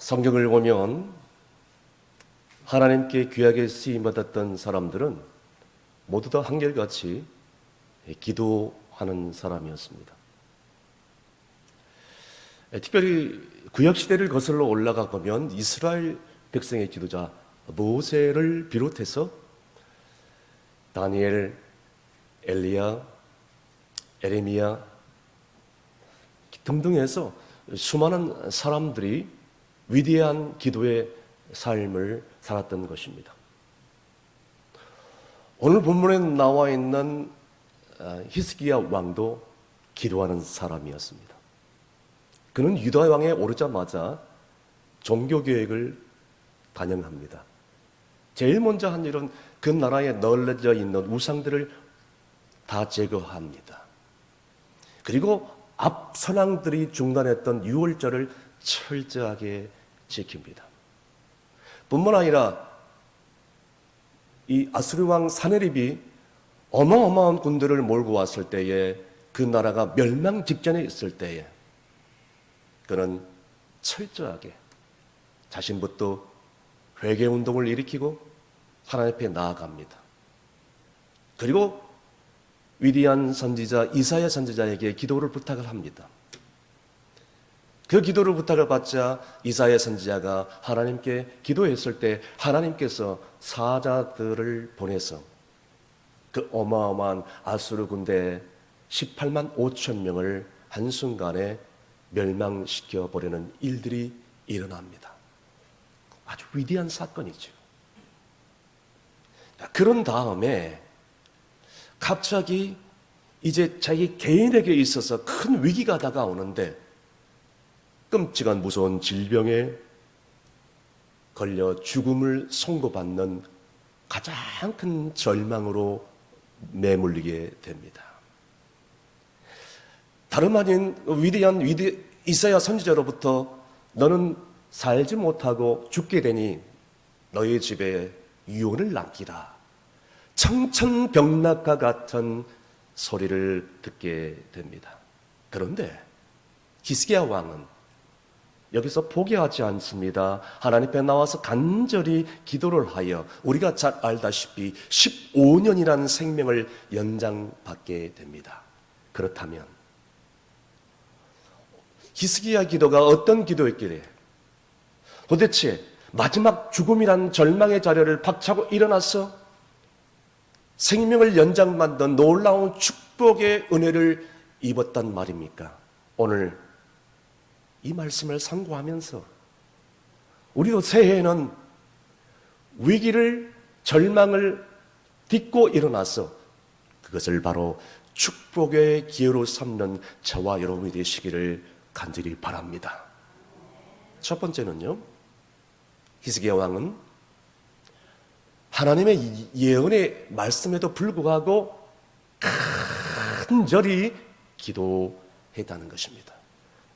성경을 보면 하나님께 귀하게 쓰임받았던 사람들은 모두 다 한결같이 기도하는 사람이었습니다. 특별히 구약시대를 거슬러 올라가 보면 이스라엘 백성의 지도자 모세를 비롯해서 다니엘, 엘리야, 에레미야 등등 해서 수많은 사람들이 위대한 기도의 삶을 살았던 것입니다. 오늘 본문에 나와 있는 히스기야 왕도 기도하는 사람이었습니다. 그는 유다 왕에 오르자마자 종교개혁을 단행합니다. 제일 먼저 한 일은 그 나라에 널려져 있는 우상들을 다 제거합니다. 그리고 앞 선왕들이 중단했던 유월절을 철저하게 지킵니다. 뿐만 아니라 이 아수르 왕 사네립이 어마어마한 군대를 몰고 왔을 때에 그 나라가 멸망 직전에 있을 때에 그는 철저하게 자신부터 회개운동을 일으키고 하나님 앞에 나아갑니다. 그리고 위대한 선지자 이사야 선지자에게 기도를 부탁을 합니다. 그 기도를 부탁을 받자 이사야 선지자가 하나님께 기도했을 때 하나님께서 사자들을 보내서 그 어마어마한 아수르 군대 18만 5천 명을 한순간에 멸망시켜 버리는 일들이 일어납니다. 아주 위대한 사건이죠. 그런 다음에 갑자기 이제 자기 개인에게 있어서 큰 위기가 다가오는데 끔찍한 무서운 질병에 걸려 죽음을 선고받는 가장 큰 절망으로 내몰리게 됩니다. 다름 아닌 위대한 이사야 선지자로부터 너는 살지 못하고 죽게 되니 너희 집에 유언을 남기라. 청천벽락과 같은 소리를 듣게 됩니다. 그런데 히스기야 왕은 여기서 포기하지 않습니다. 하나님 앞에 나와서 간절히 기도를 하여 우리가 잘 알다시피 15년이라는 생명을 연장받게 됩니다. 그렇다면 히스기야 기도가 어떤 기도였길래 도대체 마지막 죽음이란 절망의 자리를 박차고 일어나서 생명을 연장받는 놀라운 축복의 은혜를 입었단 말입니까? 오늘 이 말씀을 상고하면서 우리도 새해에는 위기를 절망을 딛고 일어나서 그것을 바로 축복의 기회로 삼는 저와 여러분이 되시기를 간절히 바랍니다. 첫 번째는요, 히스기야 왕은 하나님의 예언의 말씀에도 불구하고 간절히 기도했다는 것입니다.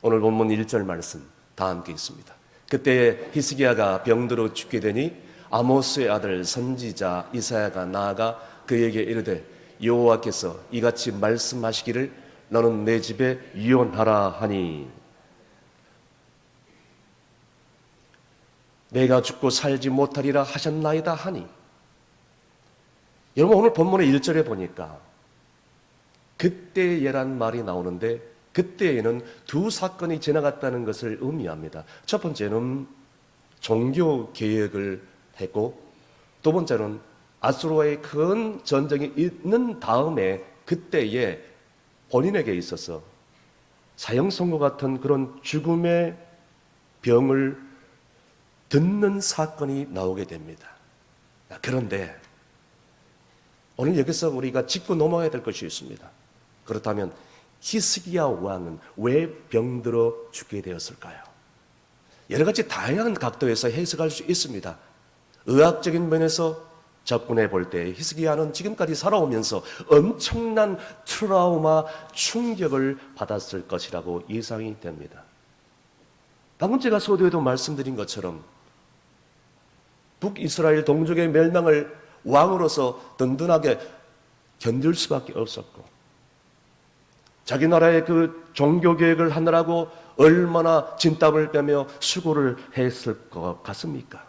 오늘 본문 1절 말씀 다 함께 있습니다. 그때 히스기야가 병들어 죽게 되니 아모스의 아들 선지자 이사야가 나아가 그에게 이르되 여호와께서 이같이 말씀하시기를 너는 내 집에 유언하라 하니 내가 죽고 살지 못하리라 하셨나이다 하니. 여러분 오늘 본문의 1절에 보니까 그때에란 말이 나오는데 그때에는 두 사건이 지나갔다는 것을 의미합니다. 첫 번째는 종교 개혁을 했고 두 번째는 아수르와의 큰 전쟁이 있는 다음에 그때에 본인에게 있어서 사형선고 같은 그런 죽음의 병을 듣는 사건이 나오게 됩니다. 그런데 오늘 여기서 우리가 짚고 넘어가야 될 것이 있습니다. 그렇다면 히스기야 왕은 왜 병들어 죽게 되었을까요? 여러 가지 다양한 각도에서 해석할 수 있습니다. 의학적인 면에서 접근해 볼 때 히스기야는 지금까지 살아오면서 엄청난 트라우마, 충격을 받았을 것이라고 예상이 됩니다. 방금 제가 서두에도 말씀드린 것처럼 북이스라엘 동족의 멸망을 왕으로서 든든하게 견딜 수밖에 없었고 자기 나라의 그 종교 개혁을 하느라고 얼마나 진땀을 빼며 수고를 했을 것 같습니까?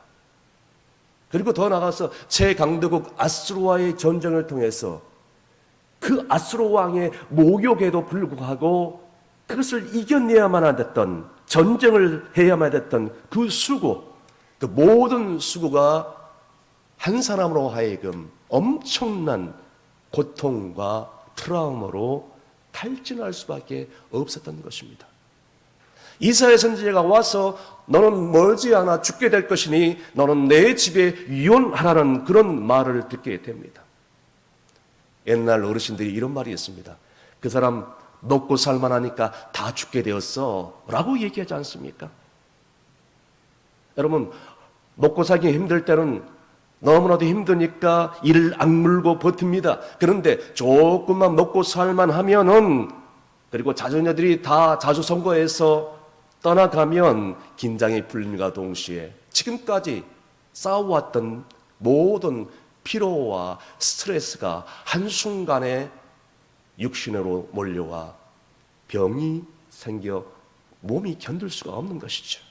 그리고 더 나아가서 최강대국 아수르와의 전쟁을 통해서 그 아수르 왕의 모욕에도 불구하고 그것을 이겨내야만 했던, 전쟁을 해야만 했던 그 수고, 그 모든 수고가 한 사람으로 하여금 엄청난 고통과 트라우마로 탈진할 수밖에 없었던 것입니다. 이사야 선지자가 와서 너는 머지않아 죽게 될 것이니 너는 내 집에 유언하라는 그런 말을 듣게 됩니다. 옛날 어르신들이 이런 말이 있습니다. 그 사람 먹고 살만하니까 다 죽게 되었어 라고 얘기하지 않습니까? 여러분, 먹고 살기 힘들 때는 너무나도 힘드니까 이를 악물고 버팁니다. 그런데 조금만 먹고 살만하면은, 그리고 자녀들이 다 자주선거해서 떠나가면 긴장이 풀림과 동시에 지금까지 쌓아왔던 모든 피로와 스트레스가 한순간에 육신으로 몰려와 병이 생겨 몸이 견딜 수가 없는 것이죠.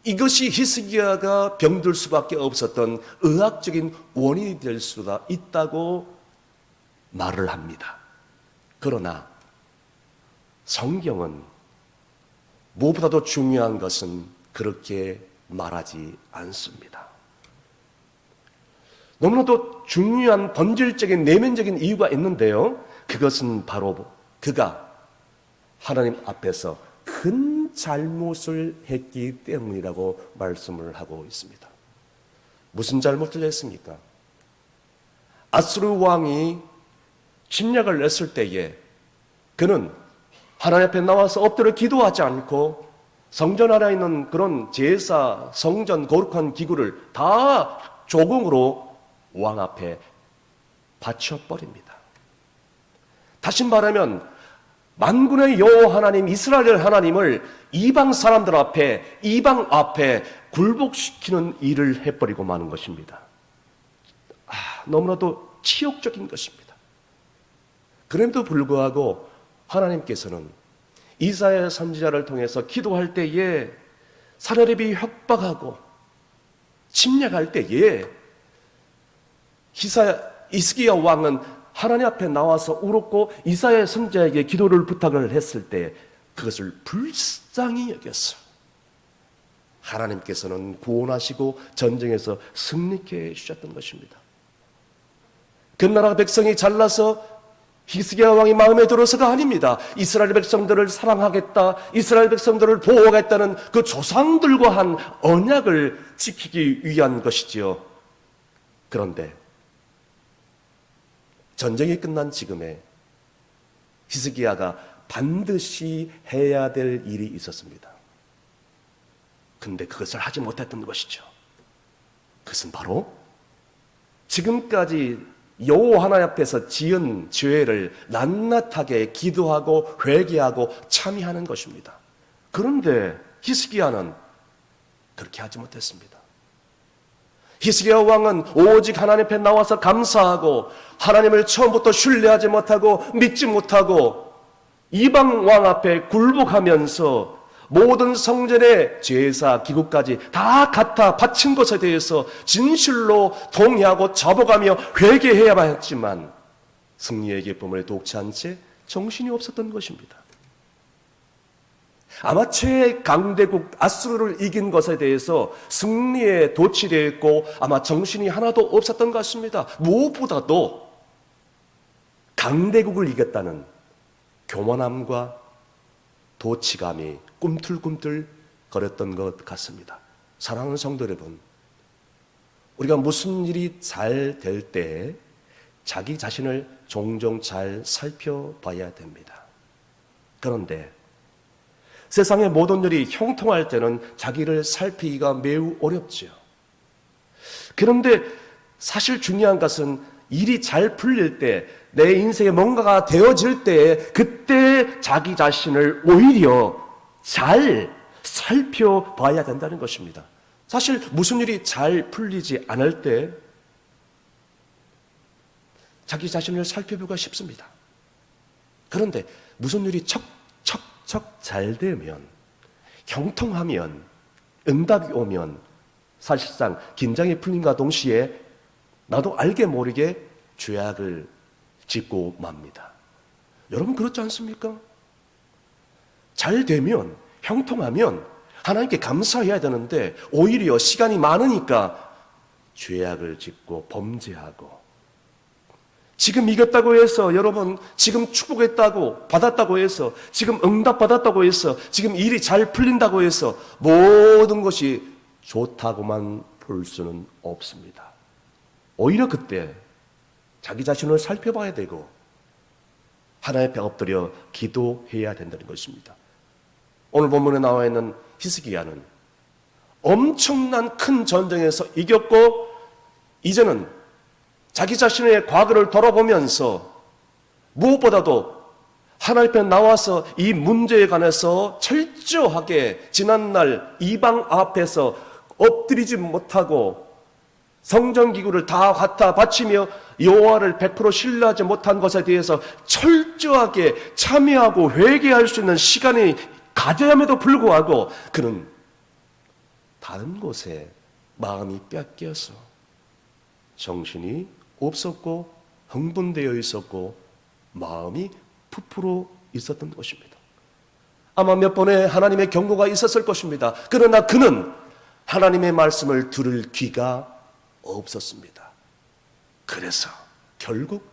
이것이 히스기야가 병들 수밖에 없었던 의학적인 원인이 될 수가 있다고 말을 합니다. 그러나 성경은 무엇보다도 중요한 것은 그렇게 말하지 않습니다. 너무나도 중요한 본질적인 내면적인 이유가 있는데요. 그것은 바로 그가 하나님 앞에서 큰 잘못을 했기 때문이라고 말씀을 하고 있습니다. 무슨 잘못을 했습니까? 아수르 왕이 침략을 냈을 때에 그는 하나님 앞에 나와서 엎드려 기도하지 않고 성전 안에 있는 그런 제사, 성전, 거룩한 기구를 다 조공으로 왕 앞에 바쳐버립니다. 다시 말하면 만군의 여호와 하나님, 이스라엘 하나님을 이방 사람들 앞에, 이방 앞에 굴복시키는 일을 해버리고 마는 것입니다. 너무나도 치욕적인 것입니다. 그럼에도 불구하고 하나님께서는 이사야 선지자를 통해서 기도할 때에 사내립이 협박하고 침략할 때에 히스기야 왕은 하나님 앞에 나와서 울었고 이사야 선지자에게 기도를 부탁을 했을 때 그것을 불쌍히 여겼어요. 하나님께서는 구원하시고 전쟁에서 승리케 해주셨던 것입니다. 그 나라 백성이 잘나서 히스기야 왕이 마음에 들어서가 아닙니다. 이스라엘 백성들을 사랑하겠다, 이스라엘 백성들을 보호하겠다는 그 조상들과 한 언약을 지키기 위한 것이지요. 그런데 전쟁이 끝난 지금에 히스기야가 반드시 해야 될 일이 있었습니다. 근데 그것을 하지 못했던 것이죠. 그것은 바로 지금까지 여호와 하나님 앞에서 지은 죄를 낱낱하게 기도하고 회개하고 참여하는 것입니다. 그런데 히스기야는 그렇게 하지 못했습니다. 히스기야 왕은 오직 하나님 앞에 나와서 감사하고 하나님을 처음부터 신뢰하지 못하고 믿지 못하고 이방 왕 앞에 굴복하면서 모든 성전의 제사 기구까지 다 갖다 바친 것에 대해서 진실로 동의하고 잡아가며 회개해야만 했지만 승리의 기쁨을 독차한 채 정신이 없었던 것입니다. 아마 최강대국 아수르를 이긴 것에 대해서 승리에 도취되어 있고 아마 정신이 하나도 없었던 것 같습니다. 무엇보다도 강대국을 이겼다는 교만함과 도치감이 꿈틀꿈틀 거렸던 것 같습니다. 사랑하는 성도 여러분, 우리가 무슨 일이 잘 될 때 자기 자신을 종종 잘 살펴봐야 됩니다. 그런데 세상의 모든 일이 형통할 때는 자기를 살피기가 매우 어렵죠. 그런데 사실 중요한 것은 일이 잘 풀릴 때, 내 인생에 뭔가가 되어질 때 그때 자기 자신을 오히려 잘 살펴봐야 된다는 것입니다. 사실 무슨 일이 잘 풀리지 않을 때 자기 자신을 살펴보기가 쉽습니다. 그런데 무슨 일이 척척척 잘 되면, 형통하면, 응답이 오면 사실상 긴장이 풀림과 동시에 나도 알게 모르게 죄악을 짓고 맙니다. 여러분 그렇지 않습니까? 잘 되면, 형통하면 하나님께 감사해야 되는데 오히려 시간이 많으니까 죄악을 짓고 범죄하고, 지금 이겼다고 해서, 여러분 지금 축복했다고 받았다고 해서, 지금 응답받았다고 해서, 지금 일이 잘 풀린다고 해서 모든 것이 좋다고만 볼 수는 없습니다. 오히려 그때 자기 자신을 살펴봐야 되고 하나님 앞에 엎드려 기도해야 된다는 것입니다. 오늘 본문에 나와 있는 히스기야는 엄청난 큰 전쟁에서 이겼고, 이제는 자기 자신의 과거를 돌아보면서 무엇보다도 하나님 앞에 나와서 이 문제에 관해서 철저하게 지난날 이방 앞에서 엎드리지 못하고 성전기구를 다 갖다 바치며 여호와를 100% 신뢰하지 못한 것에 대해서 철저하게 참여하고 회개할 수 있는 시간이 가져야함에도 불구하고 그는 다른 곳에 마음이 뺏겨서 정신이 없었고 흥분되어 있었고 마음이 부풀어 있었던 것입니다. 아마 몇 번의 하나님의 경고가 있었을 것입니다. 그러나 그는 하나님의 말씀을 들을 귀가 없었습니다. 그래서 결국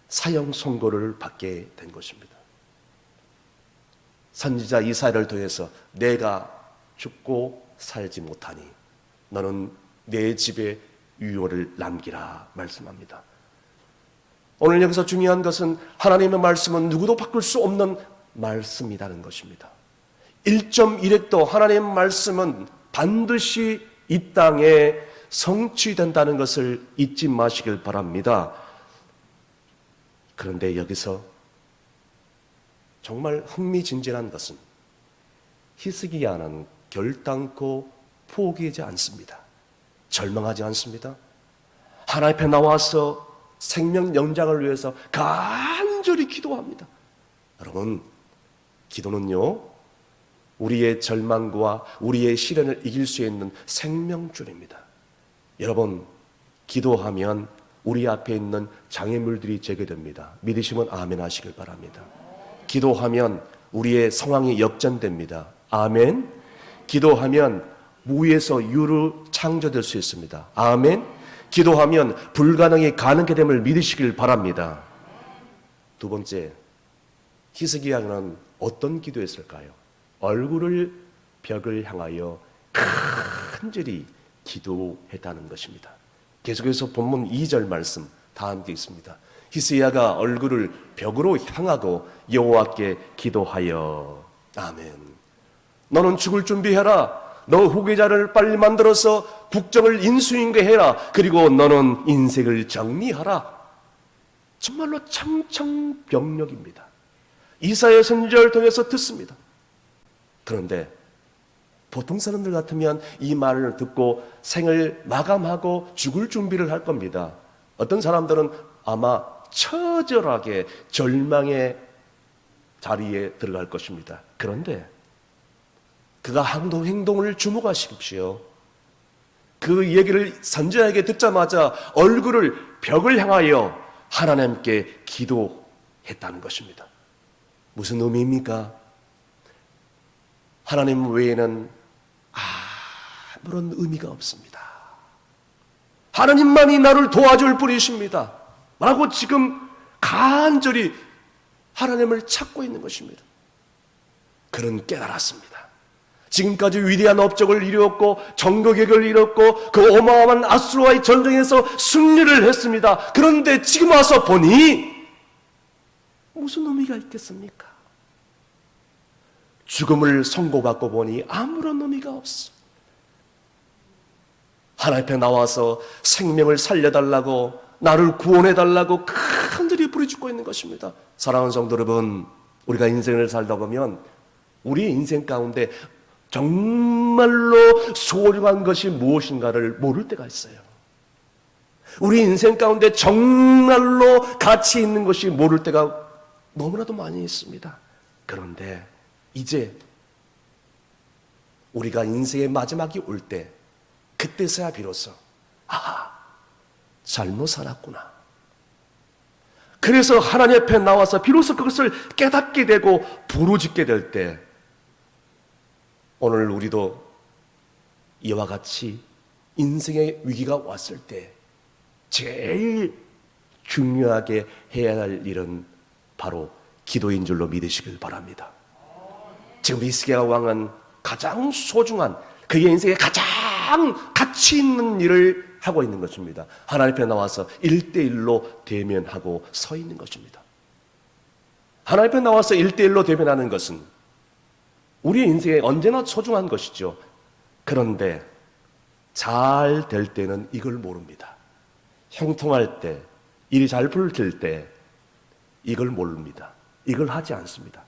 사형 선고를 받게 된 것입니다. 선지자 이사야를 통해서 내가 죽고 살지 못하니 너는 내 집에 유효를 남기라 말씀합니다. 오늘 여기서 중요한 것은 하나님의 말씀은 누구도 바꿀 수 없는 말씀이라는 것입니다. 1.1획도 하나님의 말씀은 반드시 이 땅에 성취된다는 것을 잊지 마시길 바랍니다. 그런데 여기서 정말 흥미진진한 것은 히스기야는 결단코 포기하지 않습니다. 절망하지 않습니다. 하나님 앞에 나와서 생명 연장을 위해서 간절히 기도합니다. 여러분, 기도는요, 우리의 절망과 우리의 시련을 이길 수 있는 생명줄입니다. 여러분, 기도하면 우리 앞에 있는 장애물들이 제거됩니다. 믿으시면 아멘 하시길 바랍니다. 기도하면 우리의 상황이 역전됩니다. 아멘. 기도하면 무에서 유로 창조될 수 있습니다. 아멘. 기도하면 불가능이 가능하게 됨을 믿으시길 바랍니다. 두 번째, 히스기야는 어떤 기도했을까요? 얼굴을 벽을 향하여 간절히 기도했다는 것입니다. 계속해서 본문 2절 말씀 다 함께 있습니다. 히스기야가 얼굴을 벽으로 향하고 여호와께 기도하여. 아멘. 너는 죽을 준비해라. 너 후계자를 빨리 만들어서 국정을 인수인계해라. 그리고 너는 인생을 정리하라. 정말로 청청병력입니다. 이사야 선지자를 통해서 듣습니다. 그런데 보통 사람들 같으면 이 말을 듣고 생을 마감하고 죽을 준비를 할 겁니다. 어떤 사람들은 아마 처절하게 절망의 자리에 들어갈 것입니다. 그런데 그가 하는 행동을 주목하십시오. 그 얘기를 선지자에게 듣자마자 얼굴을 벽을 향하여 하나님께 기도했다는 것입니다. 무슨 의미입니까? 하나님 외에는 아무런 의미가 없습니다. 하나님만이 나를 도와줄 분이십니다. 라고 지금 간절히 하나님을 찾고 있는 것입니다. 그는 깨달았습니다. 지금까지 위대한 업적을 이루었고 정거객을 이뤘고 그 어마어마한 아수르와의 전쟁에서 승리를 했습니다. 그런데 지금 와서 보니 무슨 의미가 있겠습니까? 죽음을 선고받고 보니 아무런 의미가 없어. 하나님 앞에 나와서 생명을 살려달라고, 나를 구원해달라고 간절히 부르짖고 있는 것입니다. 사랑하는 성도 여러분, 우리가 인생을 살다 보면 우리의 인생 가운데 정말로 소중한 것이 무엇인가를 모를 때가 있어요. 우리 인생 가운데 정말로 가치 있는 것이 모를 때가 너무나도 많이 있습니다. 그런데 이제 우리가 인생의 마지막이 올 때, 그때서야 비로소 잘못 살았구나. 그래서 하나님 앞에 나와서 비로소 그것을 깨닫게 되고 부르짖게 될 때, 오늘 우리도 이와 같이 인생의 위기가 왔을 때 제일 중요하게 해야 할 일은 바로 기도인 줄로 믿으시길 바랍니다. 지금 히스기야 왕은 가장 소중한, 그의 인생에 가장 가치 있는 일을 하고 있는 것입니다. 하나님 앞에 나와서 1대1로 대면하고 서 있는 것입니다. 하나님 앞에 나와서 1대1로 대면하는 것은 우리의 인생에 언제나 소중한 것이죠. 그런데 잘 될 때는 이걸 모릅니다. 형통할 때, 일이 잘 풀릴 때 이걸 모릅니다. 이걸 하지 않습니다.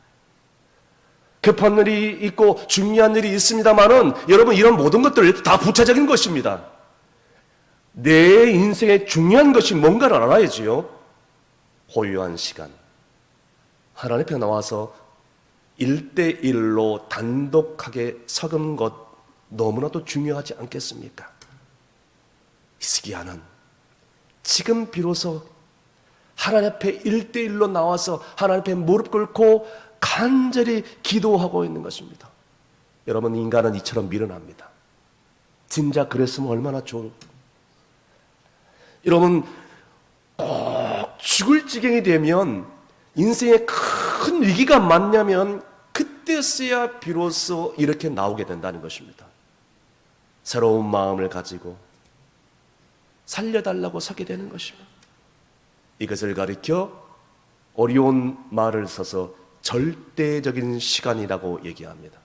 급한 일이 있고 중요한 일이 있습니다만은 여러분, 이런 모든 것들 다 부차적인 것입니다. 내 인생에 중요한 것이 뭔가를 알아야지요. 고요한 시간, 하나님 앞에 나와서 1대1로 단독하게 서는 것 너무나도 중요하지 않겠습니까? 히스기야는 지금 비로소 하나님 앞에 1대1로 나와서 하나님 앞에 무릎 꿇고 간절히 기도하고 있는 것입니다. 여러분, 인간은 이처럼 미련합니다. 진짜 그랬으면 얼마나 좋을까. 여러분, 꼭 죽을 지경이 되면, 인생에 큰 위기가 맞냐면 그때서야 비로소 이렇게 나오게 된다는 것입니다. 새로운 마음을 가지고 살려달라고 서게 되는 것입니다. 이것을 가리켜 어려운 말을 써서 절대적인 시간이라고 얘기합니다.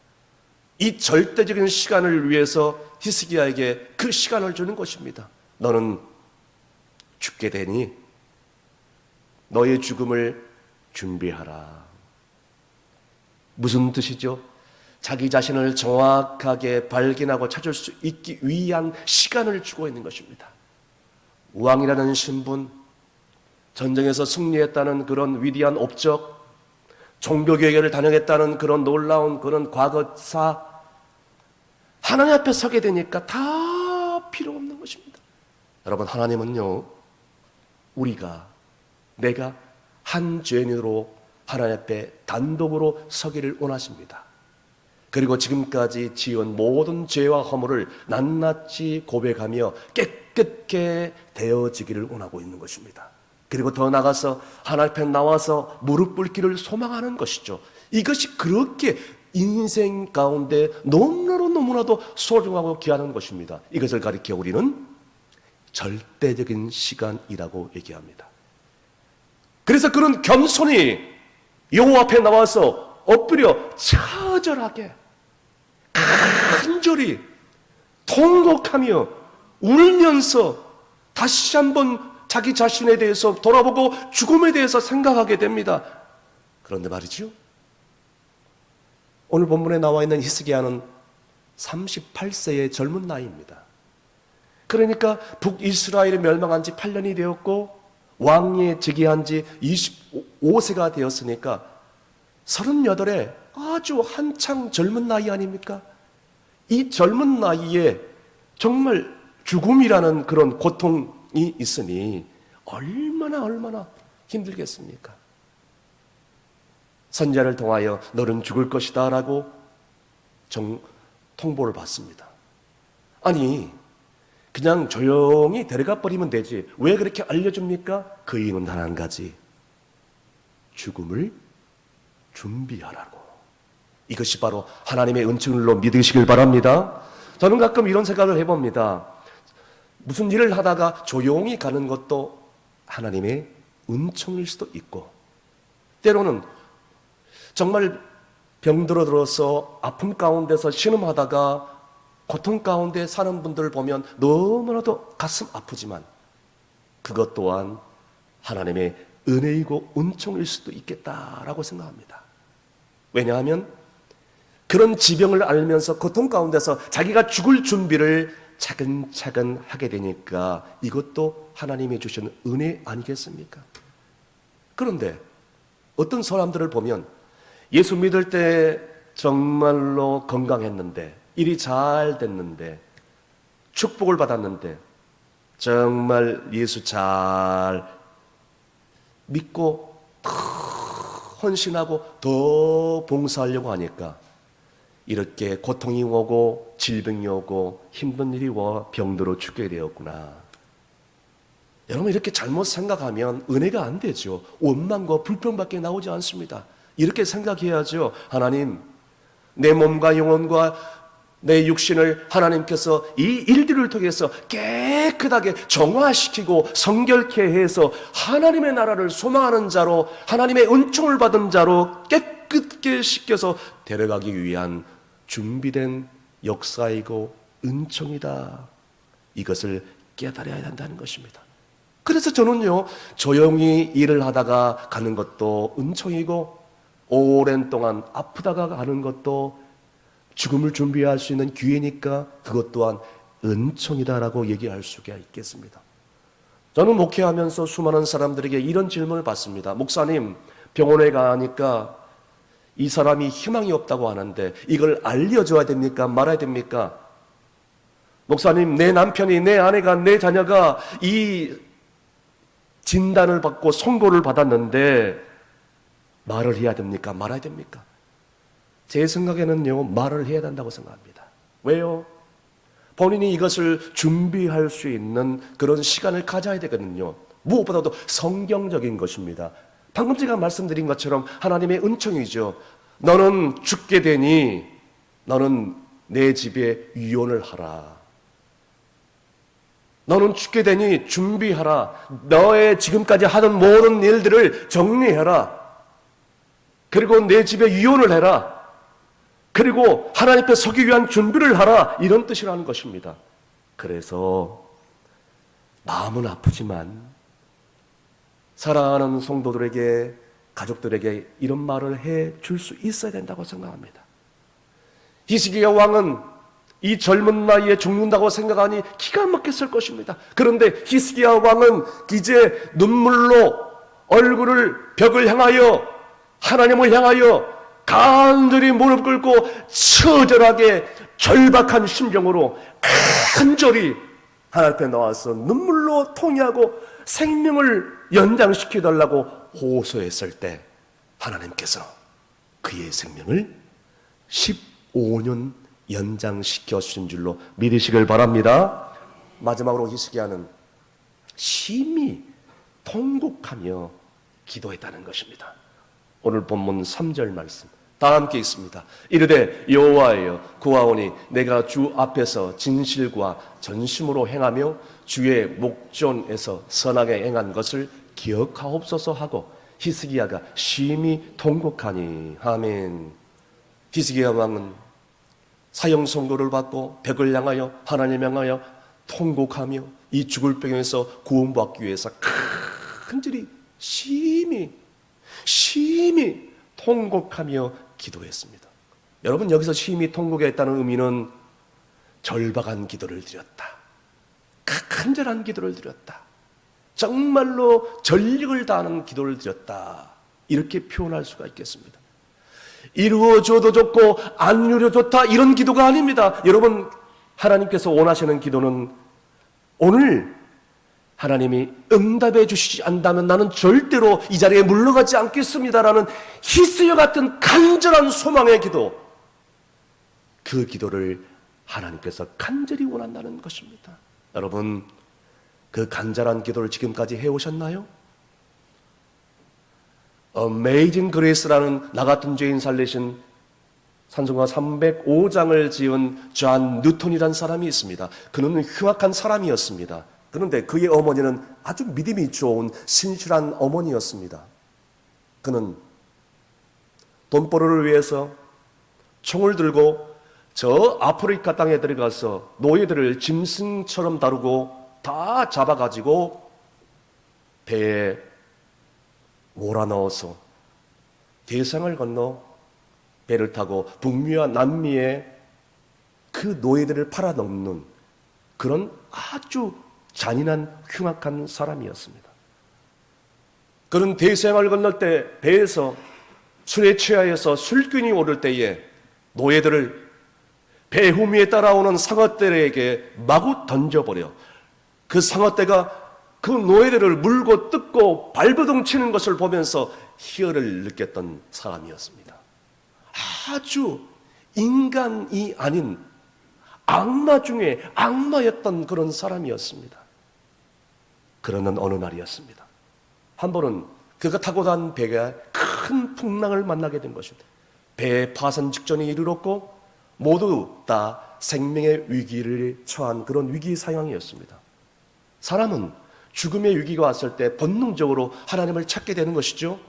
이 절대적인 시간을 위해서 히스기야에게 그 시간을 주는 것입니다. 너는 죽게 되니 너의 죽음을 준비하라. 무슨 뜻이죠? 자기 자신을 정확하게 발견하고 찾을 수 있기 위한 시간을 주고 있는 것입니다. 왕이라는 신분, 전쟁에서 승리했다는 그런 위대한 업적, 종교교회를 다녔다는 그런 놀라운 그런 과거사, 하나님 앞에 서게 되니까 다 필요 없는 것입니다. 여러분, 하나님은요, 내가 한 죄인으로 하나님 앞에 단독으로 서기를 원하십니다. 그리고 지금까지 지은 모든 죄와 허물을 낱낱이 고백하며 깨끗게 되어지기를 원하고 있는 것입니다. 그리고 더 나아가서 하나님 앞에 나와서 무릎 꿇기를 소망하는 것이죠. 이것이 그렇게 인생 가운데 너무나도 소중하고 귀한 것입니다. 이것을 가리켜 우리는 절대적인 시간이라고 얘기합니다. 그래서 그런 겸손히 여호와 앞에 나와서 엎드려 처절하게 간절히 통곡하며 울면서 다시 한번 자기 자신에 대해서 돌아보고 죽음에 대해서 생각하게 됩니다. 그런데 말이죠, 오늘 본문에 나와 있는 히스기야는 38세의 젊은 나이입니다. 그러니까 북이스라엘이 멸망한 지 8년이 되었고 왕위에 즉위한 지 25세가 되었으니까 38에 아주 한창 젊은 나이 아닙니까? 이 젊은 나이에 정말 죽음이라는 그런 고통이 있으니 얼마나 힘들겠습니까? 선지자를 통하여 너는 죽을 것이다 라고 통보를 받습니다. 아니, 그냥 조용히 데려가 버리면 되지 왜 그렇게 알려줍니까? 그 이유는 단 한 가지, 죽음을 준비하라고. 이것이 바로 하나님의 은총으로 믿으시길 바랍니다. 저는 가끔 이런 생각을 해봅니다. 무슨 일을 하다가 조용히 가는 것도 하나님의 은총일 수도 있고, 때로는 정말 병들어서 아픔 가운데서 신음하다가 고통 가운데 사는 분들을 보면 너무나도 가슴 아프지만 그것 또한 하나님의 은혜이고 은총일 수도 있겠다라고 생각합니다. 왜냐하면 그런 지병을 알면서 고통 가운데서 자기가 죽을 준비를 차근차근 하게 되니까 이것도 하나님이 주신 은혜 아니겠습니까? 그런데 어떤 사람들을 보면 예수 믿을 때 정말로 건강했는데, 일이 잘 됐는데, 축복을 받았는데, 정말 예수 잘 믿고 더 헌신하고 더 봉사하려고 하니까 이렇게 고통이 오고 질병이 오고 힘든 일이 와 병들어 죽게 되었구나. 여러분, 이렇게 잘못 생각하면 은혜가 안 되죠. 원망과 불평밖에 나오지 않습니다. 이렇게 생각해야죠. 하나님, 내 몸과 영혼과 내 육신을 하나님께서 이 일들을 통해서 깨끗하게 정화시키고 성결케 해서 하나님의 나라를 소망하는 자로, 하나님의 은총을 받은 자로 깨끗게 씻겨서 데려가기 위한 준비된 역사이고 은총이다. 이것을 깨달아야 한다는 것입니다. 그래서 저는요, 조용히 일을 하다가 가는 것도 은총이고, 오랜 동안 아프다가 가는 것도 죽음을 준비할 수 있는 기회니까 그것 또한 은총이다라고 얘기할 수가 있겠습니다. 저는 목회하면서 수많은 사람들에게 이런 질문을 받습니다. 목사님, 병원에 가니까 이 사람이 희망이 없다고 하는데 이걸 알려줘야 됩니까? 말아야 됩니까? 목사님, 내 남편이, 내 아내가, 내 자녀가 이 진단을 받고 선고를 받았는데 말을 해야 됩니까? 말아야 됩니까? 제 생각에는요, 말을 해야 된다고 생각합니다. 왜요? 본인이 이것을 준비할 수 있는 그런 시간을 가져야 되거든요. 무엇보다도 성경적인 것입니다. 방금 제가 말씀드린 것처럼 하나님의 은총이죠. 너는 죽게 되니 너는 내 집에 유언을 하라. 너는 죽게 되니 준비하라. 너의 지금까지 하던 모든 일들을 정리해라. 그리고 내 집에 유언을 해라. 그리고 하나님 앞에 서기 위한 준비를 하라. 이런 뜻이라는 것입니다. 그래서 마음은 아프지만 사랑하는 성도들에게, 가족들에게 이런 말을 해 줄 수 있어야 된다고 생각합니다. 히스기야 왕은 이 젊은 나이에 죽는다고 생각하니 기가 막혔을 것입니다. 그런데 히스기야 왕은 이제 눈물로 얼굴을 벽을 향하여, 하나님을 향하여 간절히 무릎 꿇고 처절하게 절박한 심정으로 간절히 하나님 앞에 나와서 눈물로 통회하고 생명을 연장시켜달라고 호소했을 때 하나님께서 그의 생명을 15년 연장시켜 주신 줄로 믿으시길 바랍니다. 마지막으로 히스기야는 심히 통곡하며 기도했다는 것입니다. 오늘 본문 3절 말씀 다 함께 있습니다. 이르되 여호와여, 구하오니 내가 주 앞에서 진실과 전심으로 행하며 주의 목전에서 선하게 행한 것을 기억하옵소서 하고 히스기야가 심히 통곡하니. 아멘. 히스기야 왕은 사형 선고를 받고 벽을 향하여, 하나님 향하여 통곡하며 이 죽을 병에서 구원받기 위해서 간절히 심히 통곡하며 기도했습니다. 여러분, 여기서 심히 통곡했다는 의미는 절박한 기도를 드렸다, 간절한 기도를 드렸다, 정말로 전력을 다하는 기도를 드렸다, 이렇게 표현할 수가 있겠습니다. 이루어져도 좋고 안 이루어져 좋다, 이런 기도가 아닙니다. 여러분, 하나님께서 원하시는 기도는 오늘 하나님이 응답해 주시지 않다면 나는 절대로 이 자리에 물러가지 않겠습니다라는 히스기야 같은 간절한 소망의 기도, 그 기도를 하나님께서 간절히 원한다는 것입니다. 여러분, 그 간절한 기도를 지금까지 해오셨나요? Amazing Grace라는 나 같은 죄인 살리신 찬송가 305장을 지은 존 뉴턴이라는 사람이 있습니다. 그는 흉악한 사람이었습니다. 그런데 그의 어머니는 아주 믿음이 좋은 신실한 어머니였습니다. 그는 돈벌이를 위해서 총을 들고 저 아프리카 땅에 들어가서 노예들을 짐승처럼 다루고 다 잡아가지고 배에 몰아넣어서 대상을 건너 배를 타고 북미와 남미에 그 노예들을 팔아넘는 그런 아주 잔인한 흉악한 사람이었습니다. 그는 대서양을 건널 때 배에서 술에 취하여서 술균이 오를 때에 노예들을 배 후미에 따라오는 상어떼에게 마구 던져버려 그 상어떼가 그 노예들을 물고 뜯고 발버둥 치는 것을 보면서 희열을 느꼈던 사람이었습니다. 아주 인간이 아닌 악마 중에 악마였던 그런 사람이었습니다. 그러는 어느 날이었습니다. 한 번은 그가 타고 간 배가 큰 풍랑을 만나게 된 것입니다. 배의 파산 직전에 이르렀고 모두 다 생명의 위기를 처한 그런 위기 상황이었습니다. 사람은 죽음의 위기가 왔을 때 본능적으로 하나님을 찾게 되는 것이죠.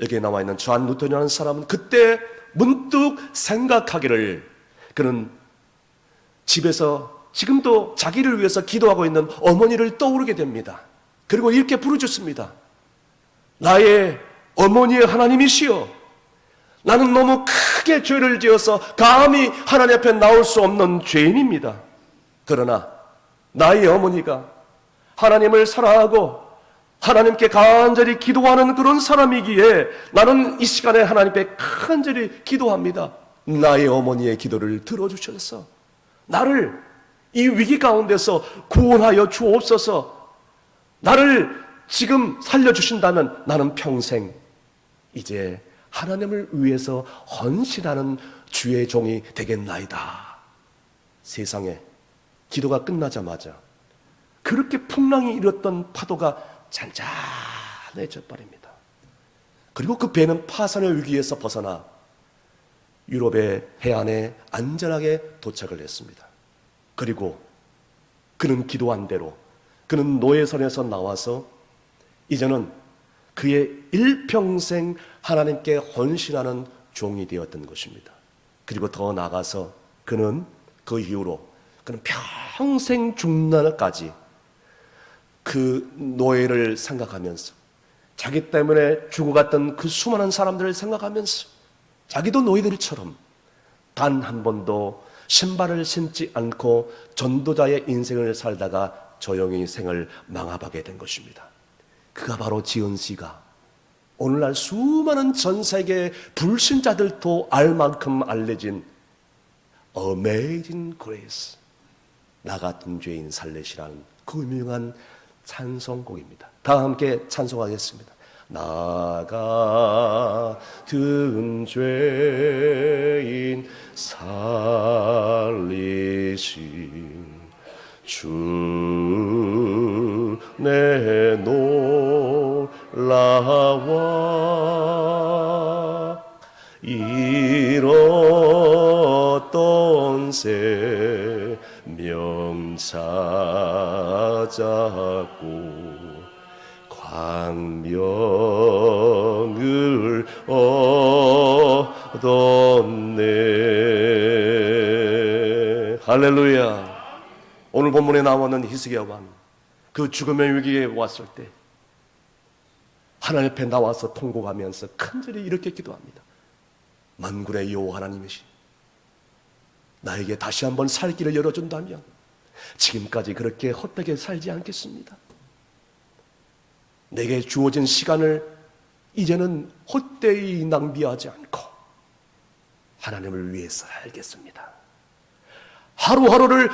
여기에 나와 있는 존 누턴이라는 사람은 그때 문득 생각하기를, 그는 집에서 지금도 자기를 위해서 기도하고 있는 어머니를 떠오르게 됩니다. 그리고 이렇게 부르짖습니다. 나의 어머니의 하나님이시여, 나는 너무 크게 죄를 지어서 감히 하나님 앞에 나올 수 없는 죄인입니다. 그러나 나의 어머니가 하나님을 사랑하고 하나님께 간절히 기도하는 그런 사람이기에 나는 이 시간에 하나님 앞에 간절히 기도합니다. 나의 어머니의 기도를 들어주셔서 나를 이 위기 가운데서 구원하여 주옵소서. 나를 지금 살려주신다면 나는 평생 이제 하나님을 위해서 헌신하는 주의 종이 되겠나이다. 세상에 기도가 끝나자마자 그렇게 풍랑이 일었던 파도가 잔잔해져 버립니다. 그리고 그 배는 파산의 위기에서 벗어나 유럽의 해안에 안전하게 도착을 했습니다. 그리고 그는 기도한 대로 그는 노예선에서 나와서 이제는 그의 일평생 하나님께 헌신하는 종이 되었던 것입니다. 그리고 더 나아가서 그는 그 이후로 그는 평생 죽날까지 그 노예를 생각하면서 자기 때문에 죽어갔던 그 수많은 사람들을 생각하면서 자기도 노예들처럼 단 한 번도 신발을 신지 않고 전도자의 인생을 살다가 조용히 생을 망하게 된 것입니다. 그가 바로 지은 씨가 오늘날 수많은 전 세계 불신자들도 알 만큼 알려진 Amazing Grace, 나 같은 죄인 살리시라는 그 유명한 찬송곡입니다. 다 함께 찬송하겠습니다. 나 같은 죄인 살리신 주 내 놀라와 잃었던 생명 찾았고 광명을 얻었네. 할렐루야. 오늘 본문에 나오는 히스기야 왕, 그 죽음의 위기에 왔을 때 하나님 앞에 나와서 통곡하면서 간절히 이렇게 기도합니다. 만군의 여호와 하나님이시, 나에게 다시 한번 살 길을 열어준다면 지금까지 그렇게 헛되게 살지 않겠습니다. 내게 주어진 시간을 이제는 헛되이 낭비하지 않고 하나님을 위해서 살겠습니다. 하루하루를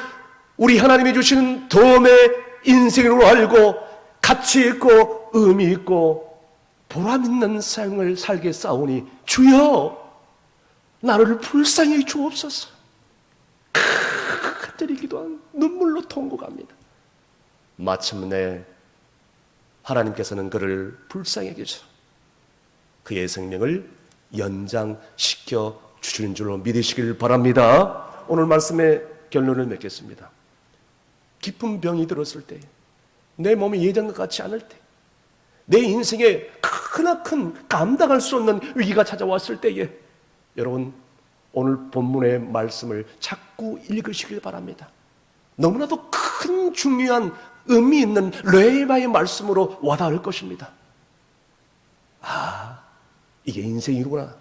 우리 하나님이 주시는 덤의 인생으로 알고 가치 있고 의미 있고 보람 있는 삶을 살게 싸우니 주여 나를 불쌍히 주옵소서. 간절히 기도한 눈물로 통곡합니다. 마침내 하나님께서는 그를 불쌍히 여기셔 그의 생명을 연장시켜 주시는 줄로 믿으시길 바랍니다. 오늘 말씀의 결론을 맺겠습니다. 깊은 병이 들었을 때, 내 몸이 예전과 같지 않을 때, 내 인생에 크나큰 감당할 수 없는 위기가 찾아왔을 때에 여러분 오늘 본문의 말씀을 자꾸 읽으시길 바랍니다. 너무나도 큰 중요한 의미 있는 레마의 말씀으로 와닿을 것입니다. 아, 이게 인생이구나.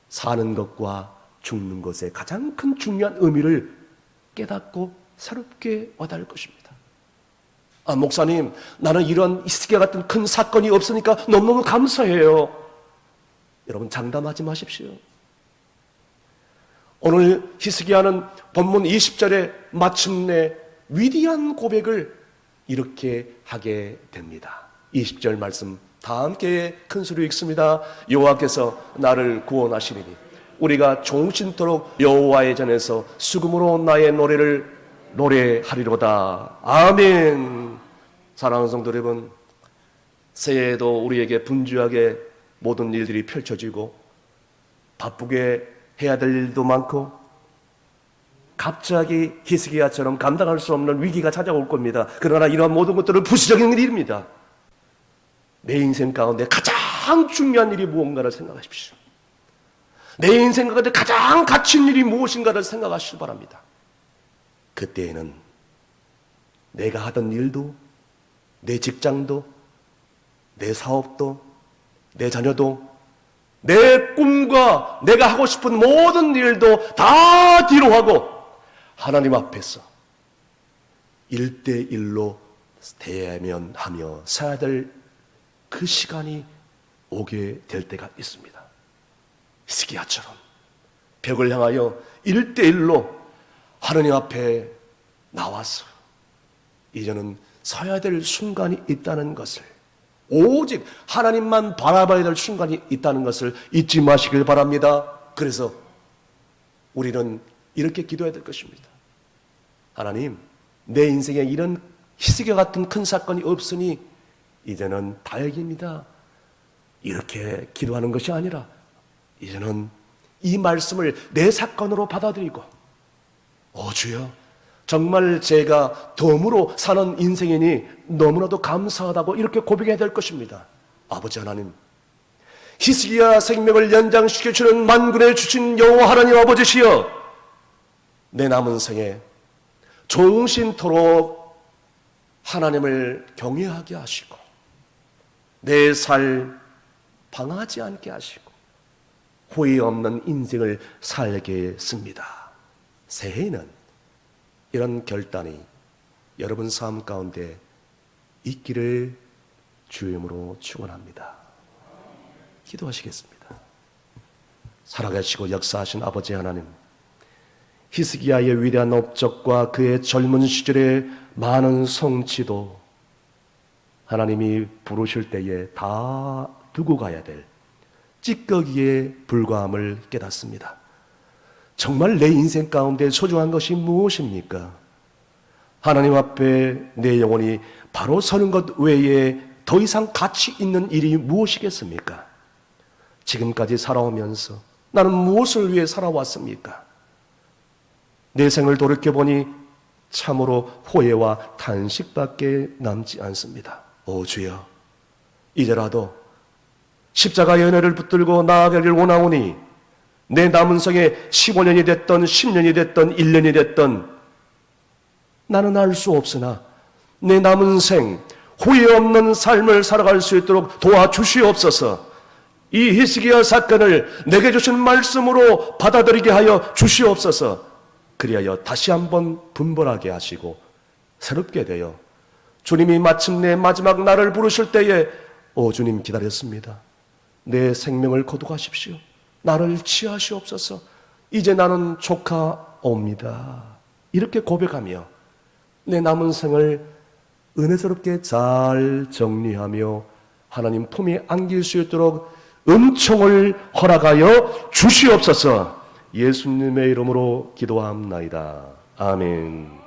사는 것과 죽는 것의 가장 큰 중요한 의미를 깨닫고 새롭게 와닿을 것입니다. 목사님, 나는 이런 히스기야 같은 큰 사건이 없으니까 너무너무 감사해요. 여러분, 장담하지 마십시오. 오늘 히스기야는 본문 20절에 마침내 위대한 고백을 이렇게 하게 됩니다. 20절 말씀 다 함께 큰 소리로 읽습니다. 여호와께서 나를 구원하시리니 우리가 종신토록 여호와의 전에서 수금으로 나의 노래를 노래하리로다. 아멘. 사랑하는 성도 여러분, 새해에도 우리에게 분주하게 모든 일들이 펼쳐지고 바쁘게 해야 될 일도 많고 갑자기 히스기야처럼 감당할 수 없는 위기가 찾아올 겁니다. 그러나 이러한 모든 것들은 부수적인 일입니다. 내 인생 가운데 가장 중요한 일이 무언가를 생각하십시오. 내 인생 가운데 가장 갇힌 일이 무엇인가를 생각하시기 바랍니다. 그때에는 내가 하던 일도, 내 직장도, 내 사업도, 내 자녀도, 내 꿈과 내가 하고 싶은 모든 일도 다 뒤로 하고 하나님 앞에서 1대1로 대면하며 살아야 될 그 시간이 오게 될 때가 있습니다. 히스기야처럼 벽을 향하여 1대1로 하나님 앞에 나와서 이제는 서야 될 순간이 있다는 것을, 오직 하나님만 바라봐야 될 순간이 있다는 것을 잊지 마시길 바랍니다. 그래서 우리는 이렇게 기도해야 될 것입니다. 하나님, 내 인생에 이런 히스기야 같은 큰 사건이 없으니 이제는 다행입니다. 이렇게 기도하는 것이 아니라 이제는 이 말씀을 내 사건으로 받아들이고, 주여, 정말 제가 덤으로 사는 인생이니 너무나도 감사하다고 이렇게 고백해야 될 것입니다. 아버지 하나님, 히스기야 생명을 연장시켜주는 만군의 주신 여호와 하나님 아버지시여, 내 남은 생에 종신토록 하나님을 경외하게 하시고 내 살 방하지 않게 하시고 후회 없는 인생을 살게 했습니다. 새해에는 이런 결단이 여러분 삶 가운데 있기를 주의 이름으로 축원합니다. 기도하시겠습니다. 살아계시고 역사하신 아버지 하나님, 히스기야의 위대한 업적과 그의 젊은 시절의 많은 성취도 하나님이 부르실 때에 다 두고 가야 될 찌꺼기에 불과함을 깨닫습니다. 정말 내 인생 가운데 소중한 것이 무엇입니까? 하나님 앞에 내 영혼이 바로 서는 것 외에 더 이상 가치 있는 일이 무엇이겠습니까? 지금까지 살아오면서 나는 무엇을 위해 살아왔습니까? 내 생을 돌이켜보니 참으로 후회와 탄식밖에 남지 않습니다. 오 주여, 이제라도 십자가의 은혜를 붙들고 나아가기를 원하오니 내 남은 생에 15년이 됐던 10년이 됐던 1년이 됐던 나는 알 수 없으나 내 남은 생 후회 없는 삶을 살아갈 수 있도록 도와주시옵소서. 이 히스기야 사건을 내게 주신 말씀으로 받아들이게 하여 주시옵소서. 그리하여 다시 한번 분별하게 하시고 새롭게 되어 주님이 마침내 마지막 날을 부르실 때에 주님 기다렸습니다. 내 생명을 거두가십시오. 나를 취하시옵소서. 이제 나는 조카옵니다. 이렇게 고백하며 내 남은 생을 은혜스럽게 잘 정리하며 하나님 품에 안길 수 있도록 은총을 허락하여 주시옵소서. 예수님의 이름으로 기도합나이다. 아멘.